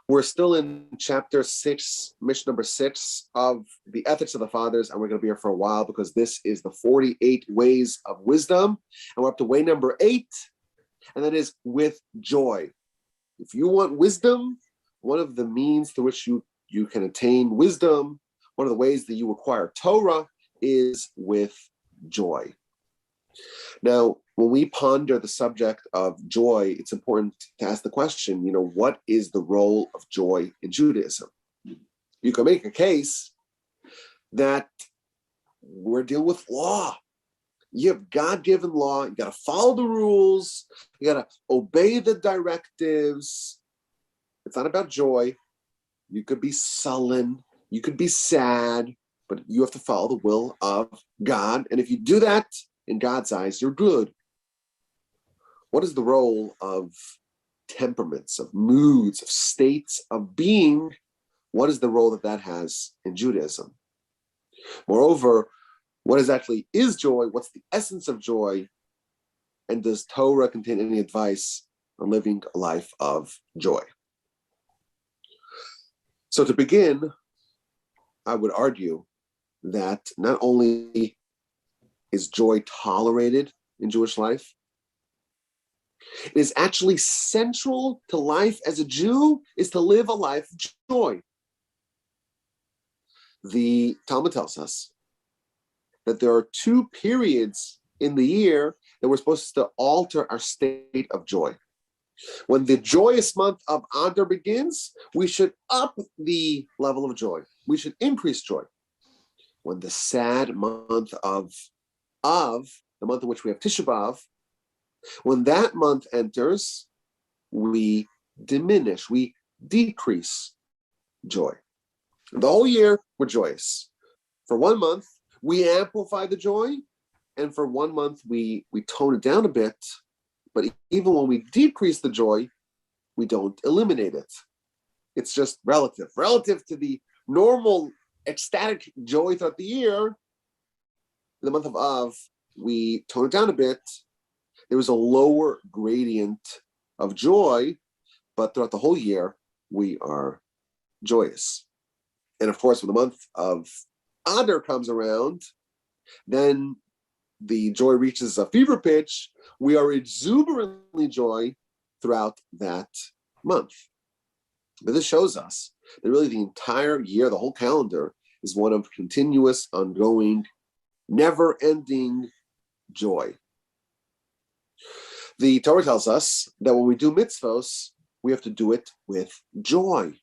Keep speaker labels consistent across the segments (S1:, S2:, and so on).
S1: We're still in chapter 6, Mishnah number 6 of the Ethics of the Fathers, and we're going to be here for a while because this is the 48 ways of wisdom, and we're up to way number 8, and that is with joy. If you want wisdom, one of the means through which you can attain wisdom, one of the ways that you acquire Torah is with joy. Now, when we ponder the subject of joy, it's important to ask the question, what is the role of joy in Judaism? You can make a case that we're dealing with law. You have God-given law. You got to follow the rules. You got to obey the directives. It's not about joy. You could be sullen. You could be sad, but you have to follow the will of God. And if you do that, in God's eyes, you're good. What is the role of temperaments, of moods, of states of being? What is the role that has in Judaism? Moreover, what exactly is joy? What's the essence of joy? And does Torah contain any advice on living a life of joy? So to begin, I would argue that not only is joy tolerated in Jewish life, it is actually central to life as a Jew is to live a life of joy. The Talmud tells us that there are 2 periods in the year that we're supposed to alter our state of joy. When the joyous month of Adar begins, we should up the level of joy. We should increase joy. When the sad month of the month in which we have Tisha B'Av, when that month enters, we diminish, we decrease joy. The whole year, we're joyous. For 1 month, we amplify the joy, and for 1 month, we tone it down a bit, but even when we decrease the joy, we don't eliminate it. It's just relative. Relative to the normal ecstatic joy throughout the year, in the month of Av, we tone it down a bit. There was a lower gradient of joy, but throughout the whole year, we are joyous. And of course, when the month of Adar comes around, then the joy reaches a fever pitch. We are exuberantly joy throughout that month. But this shows us that really the entire year, the whole calendar, is one of continuous, ongoing, never-ending joy. The Torah tells us that when we do mitzvos, we have to do it with joy.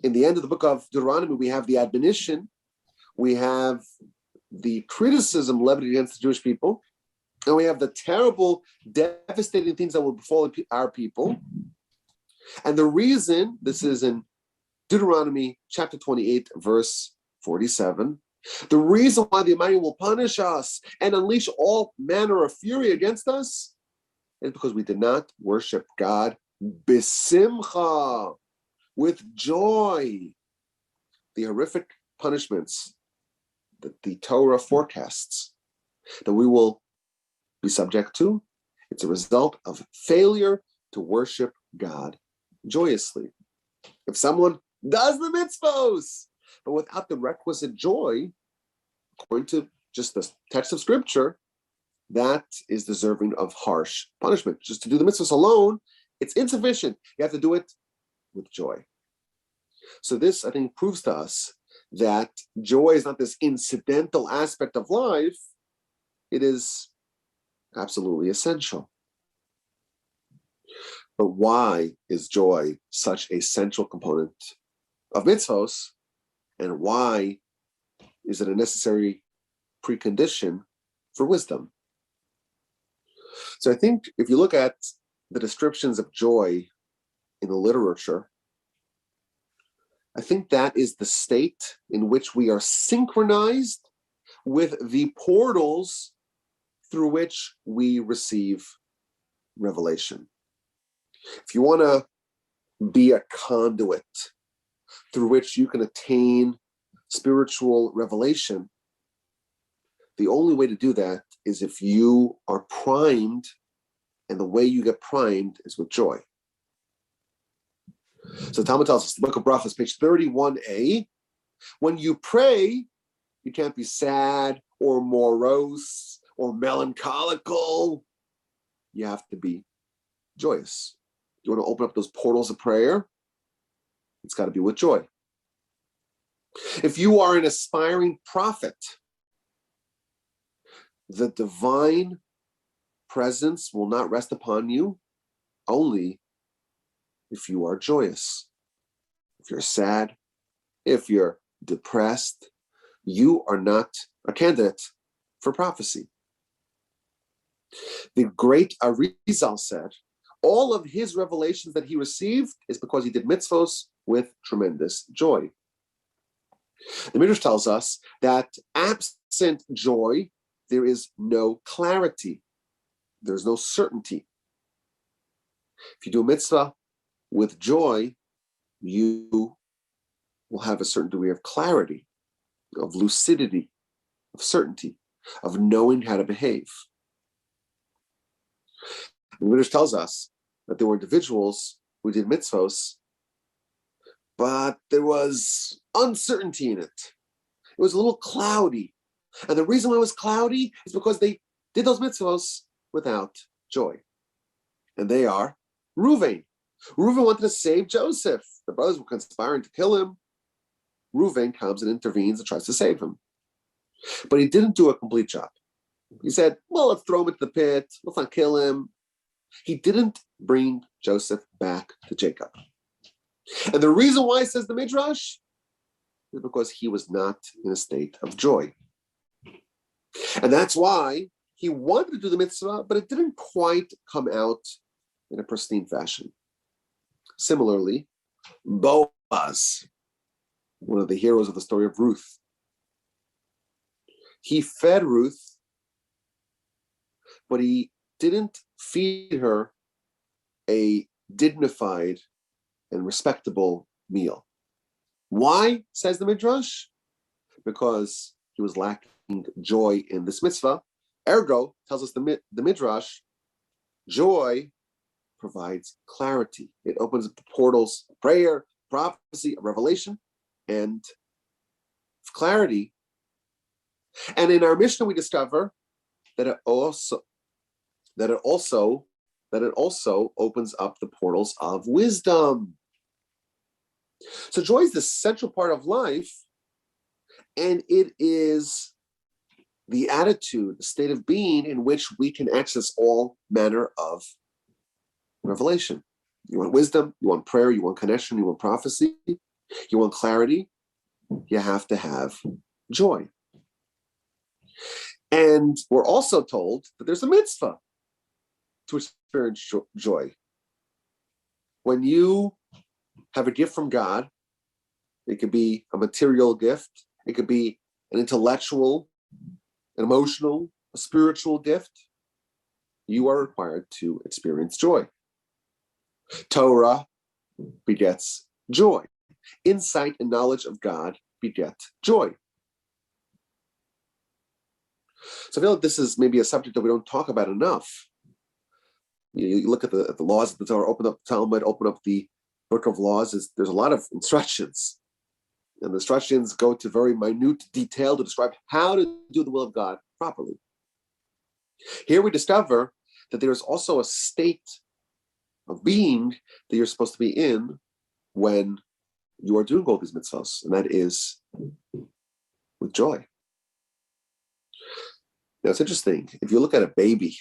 S1: In the end of the book of Deuteronomy, we have the admonition, we have the criticism levied against the Jewish people, and we have the terrible, devastating things that will befall our people. And the reason, this is in Deuteronomy chapter 28, verse 47, the reason why the Almighty will punish us and unleash all manner of fury against us is because we did not worship God besimcha, with joy. The horrific punishments that the Torah forecasts that we will be subject to, it's a result of failure to worship God joyously. If someone does the mitzvos, but without the requisite joy, according to just the text of Scripture, that is deserving of harsh punishment. Just to do the mitzvahs alone, it's insufficient. You have to do it with joy. So this, I think, proves to us that joy is not this incidental aspect of life. It is absolutely essential. But why is joy such a central component of mitzvos? And why is it a necessary precondition for wisdom? So I think if you look at the descriptions of joy in the literature, I think that is the state in which we are synchronized with the portals through which we receive revelation. If you want to be a conduit through which you can attain spiritual revelation, the only way to do that is if you are primed, and the way you get primed is with joy. So Talmud tells us, the book of Brachos, page 31a, when you pray, you can't be sad or morose or melancholical. You have to be joyous. You want to open up those portals of prayer, it's got to be with joy. If you are an aspiring prophet, the divine presence will not rest upon you only if you are joyous. If you're sad, if you're depressed, you are not a candidate for prophecy. The great Arizal said, all of his revelations that he received is because he did mitzvos with tremendous joy. The Midrash tells us that absent joy, there is no clarity. There's no certainty. If you do a mitzvah with joy, you will have a certain degree of clarity, of lucidity, of certainty, of knowing how to behave. The Midrash tells us that there were individuals who did mitzvos, but there was uncertainty in it. It was a little cloudy. And the reason why it was cloudy is because they did those mitzvos without joy. And they are Reuven. Reuven wanted to save Joseph. The brothers were conspiring to kill him. Reuven comes and intervenes and tries to save him. But he didn't do a complete job. He said, well, let's throw him into the pit. Let's not kill him. He didn't bring Joseph back to Jacob. And the reason why, says the Midrash, is because he was not in a state of joy. And that's why he wanted to do the mitzvah, but it didn't quite come out in a pristine fashion. Similarly, Boaz, one of the heroes of the story of Ruth, he fed Ruth, but he didn't feed her a dignified and respectable meal. Why, says the Midrash? Because he was lacking joy in this mitzvah. Ergo, tells us the Midrash, joy provides clarity. It opens up the portals of prayer, prophecy, revelation, and clarity. And in our Mishnah, we discover that it also opens up the portals of wisdom. So joy is the central part of life, and it is the attitude, the state of being in which we can access all manner of revelation. You want wisdom, you want prayer, you want connection, you want prophecy, you want clarity, you have to have joy. And we're also told that there's a mitzvah to experience joy. When you have a gift from God, it could be a material gift, it could be an intellectual, an emotional, a spiritual gift, you are required to experience joy. Torah begets joy. Insight and knowledge of God beget joy. So I feel like this is maybe a subject that we don't talk about enough. You look at the laws of the Torah, open up the Talmud, open up the book of laws, there's a lot of instructions. And the instructions go to very minute detail to describe how to do the will of God properly. Here we discover that there is also a state of being that you're supposed to be in when you are doing all these mitzvahs, and that is with joy. Now, it's interesting. If you look at a baby,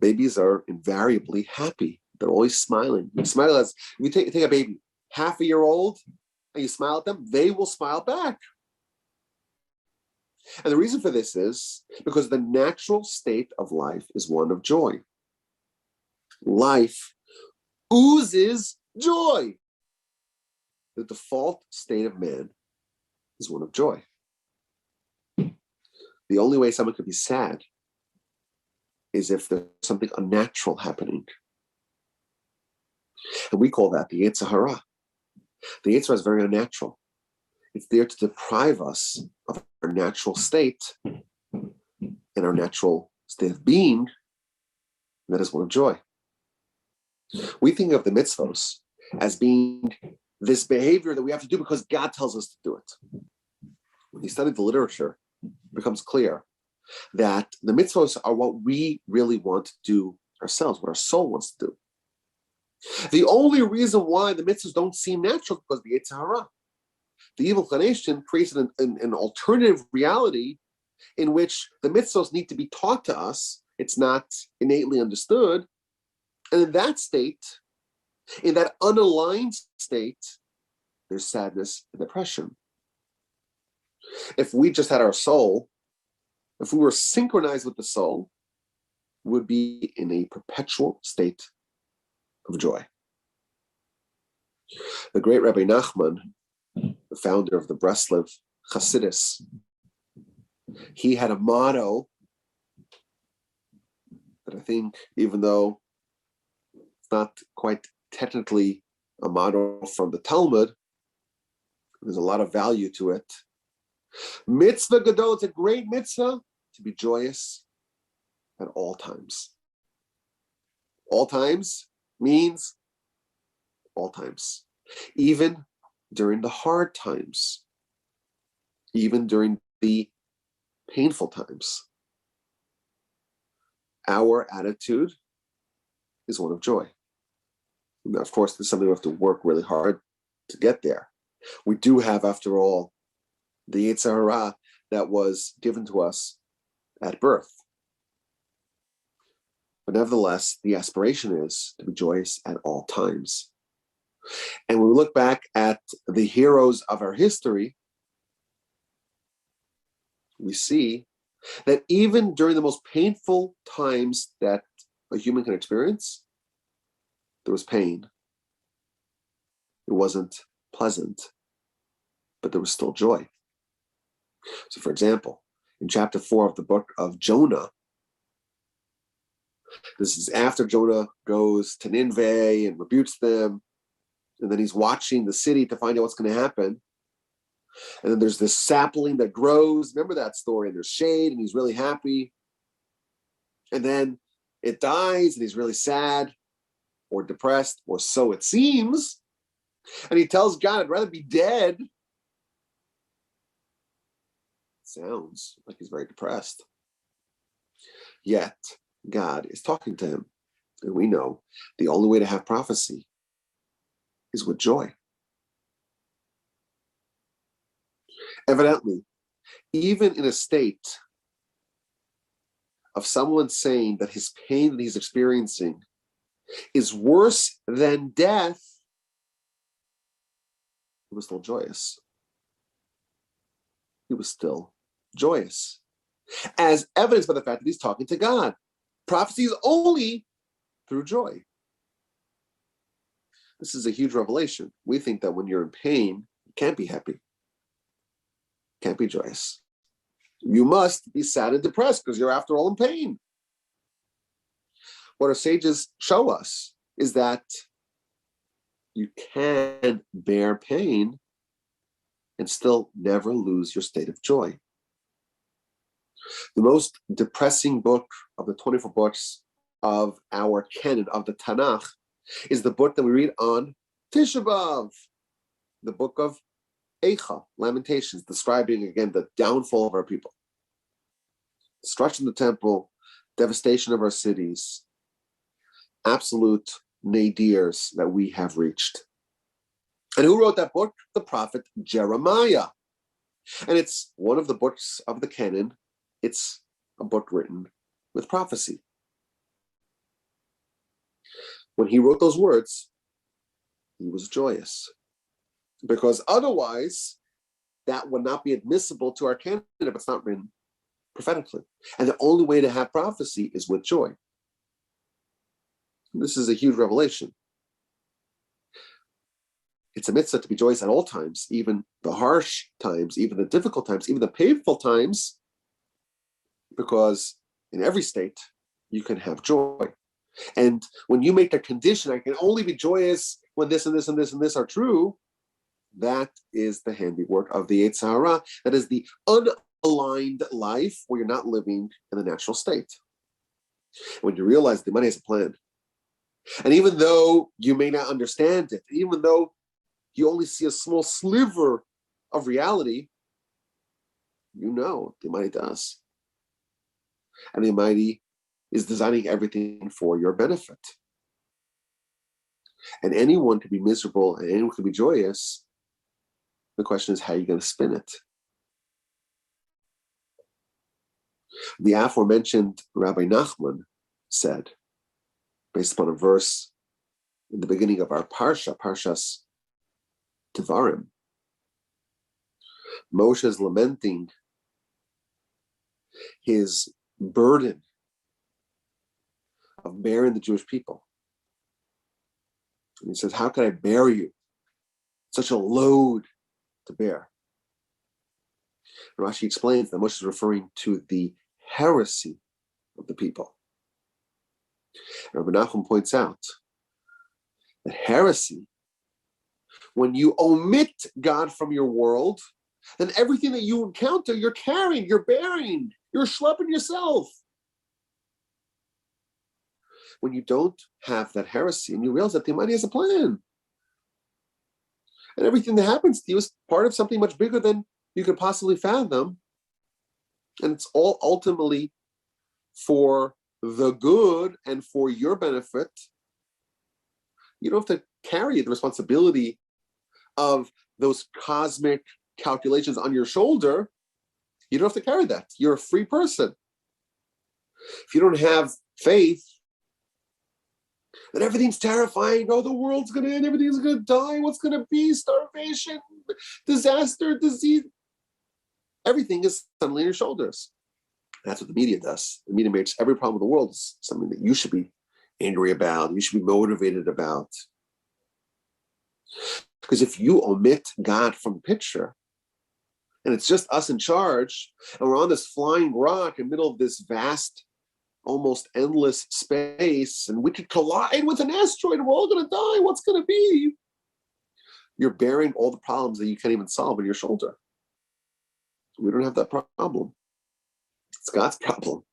S1: babies are invariably happy. They're always smiling. You smile as if you take a baby, half a year old, and you smile at them, they will smile back. And the reason for this is because the natural state of life is one of joy. Life oozes joy. The default state of man is one of joy. The only way someone could be sad is if there's something unnatural happening. And we call that the Yetzer Hara. The Yetzer Hara is very unnatural. It's there to deprive us of our natural state and our natural state of being. And that is one of joy. We think of the mitzvos as being this behavior that we have to do because God tells us to do it. When you study the literature, it becomes clear that the mitzvahs are what we really want to do ourselves, what our soul wants to do. The only reason why the mitzvahs don't seem natural is because of the Yetzer Hara. The evil inclination creates an alternative reality in which the mitzvahs need to be taught to us. It's not innately understood. And in that state, in that unaligned state, there's sadness and depression. If we just had our soul, if we were synchronized with the soul, we would be in a perpetual state of joy. The great Rabbi Nachman, the founder of the Breslov Hasidus, he had a motto that I think, even though it's not quite technically a motto from the Talmud, there's a lot of value to it. Mitzvah gadol, it's a great mitzvah to be joyous at all times. All times means all times. Even during the hard times, even during the painful times, our attitude is one of joy. Now, of course, this is something we have to work really hard to get there. We do have, after all, the Yetzer Hara that was given to us at birth. But nevertheless, the aspiration is to be joyous at all times. And when we look back at the heroes of our history, we see that even during the most painful times that a human can experience, there was pain. It wasn't pleasant, but there was still joy. So, for example, in chapter 4 of the book of Jonah, this is after Jonah goes to Nineveh and rebukes them, and then he's watching the city to find out what's going to happen. And then there's this sapling that grows. Remember that story? And there's shade, and he's really happy. And then it dies, and he's really sad or depressed, or so it seems. And he tells God, I'd rather be dead. Sounds like he's very depressed. Yet, God is talking to him. And we know the only way to have prophecy is with joy. Evidently, even in a state of someone saying that his pain that he's experiencing is worse than death, he was still joyous. He was still joyous, as evidenced by the fact that he's talking to God. Prophecy is only through joy. This is a huge revelation. We think that when you're in pain, you can't be happy. Can't be joyous. You must be sad and depressed because you're, after all, in pain. What our sages show us is that you can bear pain and still never lose your state of joy. The most depressing book of the 24 books of our canon, of the Tanakh, is the book that we read on Tisha B'Av, the book of Eicha, Lamentations, describing again the downfall of our people. Destruction of the temple, devastation of our cities, absolute nadirs that we have reached. And who wrote that book? The prophet Jeremiah. And it's one of the books of the canon. It's a book written with prophecy. When he wrote those words, he was joyous, because otherwise that would not be admissible to our canon if it's not written prophetically. And the only way to have prophecy is with joy. This is a huge revelation. It's a mitzvah to be joyous at all times, even the harsh times, even the difficult times, even the painful times, because in every state you can have joy. And when you make a condition, I can only be joyous when this and this and this and this are true, that is the handiwork of the Yetzer Hara. That is the unaligned life where you're not living in the natural state. When you realize the money has a plan, And even though you may not understand it, even though you only see a small sliver of reality, you know the Almighty does. And the Almighty is designing everything for your benefit. And anyone can be miserable and anyone can be joyous. The question is, how are you going to spin it? The aforementioned Rabbi Nachman said, based upon a verse in the beginning of our Parshas Devarim, Moshe is lamenting his burden of bearing the Jewish people. And he says, how can I bear you? Such a load to bear. And Rashi explains that Moshe is referring to the heresy of the people. And Rabbi Nachum points out that heresy, when you omit God from your world, then everything that you encounter, you're carrying, you're bearing, you're schlepping yourself. When you don't have that heresy and you realize that the Almighty has a plan, and everything that happens to you is part of something much bigger than you could possibly fathom, and it's all ultimately for the good and for your benefit, you don't have to carry the responsibility of those cosmic calculations on your shoulder. You don't have to carry that. You're a free person. If you don't have faith, then everything's terrifying. Oh, the world's going to end. Everything's going to die. What's going to be? Starvation, disaster, disease. Everything is suddenly on your shoulders. That's what the media does. The media makes every problem in the world something that you should be angry about, you should be motivated about. Because if you omit God from the picture, and it's just us in charge, and we're on this flying rock in the middle of this vast, almost endless space, and we could collide with an asteroid and we're all going to die, what's going to be? You're bearing all the problems that you can't even solve on your shoulder. We don't have that problem. It's God's problem.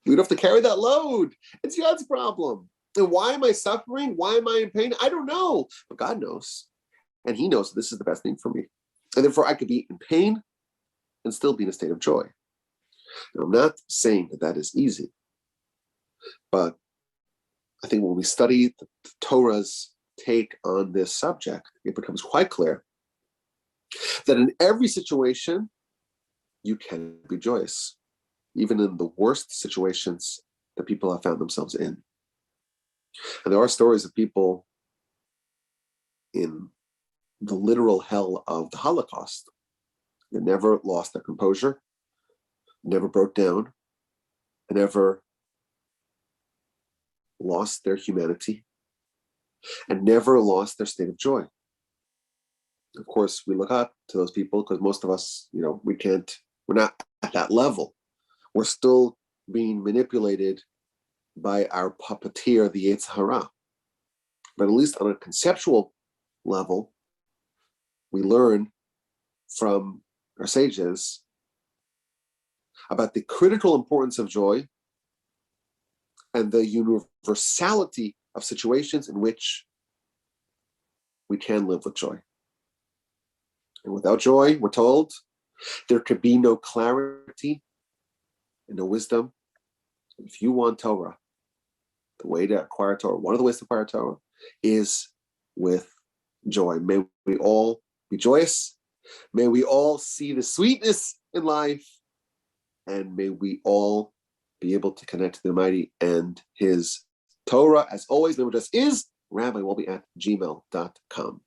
S1: We don't have to carry that load. It's God's problem. And why am I suffering? Why am I in pain? I don't know. But God knows. And He knows this is the best thing for me. And therefore, I could be in pain and still be in a state of joy. Now, I'm not saying that that is easy. But I think when we study the Torah's take on this subject, it becomes quite clear that in every situation, you can be joyous, even in the worst situations that people have found themselves in. And there are stories of people in the literal hell of the Holocaust that never lost their composure, never broke down, and never lost their humanity, and never lost their state of joy. Of course, we look up to those people because most of us, we're not at that level. We're still being manipulated by our puppeteer, the Yetzer Hara. But at least on a conceptual level, we learn from our sages about the critical importance of joy and the universality of situations in which we can live with joy. And without joy, we're told, there could be no clarity and no wisdom. If you want Torah, the way to acquire Torah, one of the ways to acquire Torah is with joy. May we all be joyous. May we all see the sweetness in life. And may we all be able to connect to the Almighty and His Torah. As always, the number just is rabbiwolbe@gmail.com.